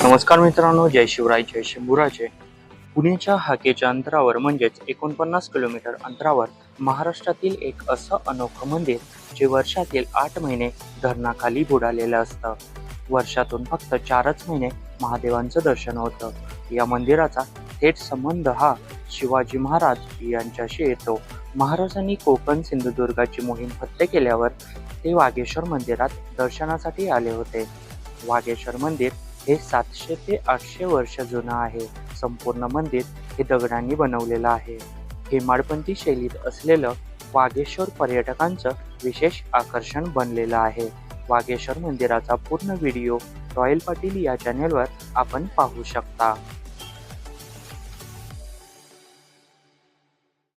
नमस्कार मित्रांनो, जय शिवराय जय शंभूराजे. पुण्याच्या हाकेच्या अंतरावर म्हणजेच 49 किलोमीटर अंतरावर महाराष्ट्रातील एक असं अनोखं मंदिर जे वर्षातील 8 महिने धरणाखाली बुडालेलं असतं. वर्षातून फक्त 4च महिने महादेवांचं दर्शन होतं. या मंदिराचा थेट संबंध हा शिवाजी महाराज यांच्याशी येतो. महाराजांनी कोकण सिंधुदुर्गाची मोहीम फत्ते केल्यावर ते वागेश्वर मंदिरात दर्शनासाठी आले होते. वागेश्वर मंदिर हे 700 ते 800 वर्ष जुनं आहे. संपूर्ण मंदिर हे दगडांनी बनवलेलं आहे. हेमाडपंथी शैलीत असलेलं वागेश्वर पर्यटकांचं विशेष आकर्षण बनलेलं आहे. वागेश्वर मंदिराचा पूर्ण व्हिडिओ रॉयल पाटील या चॅनेलवर आपण पाहू शकता.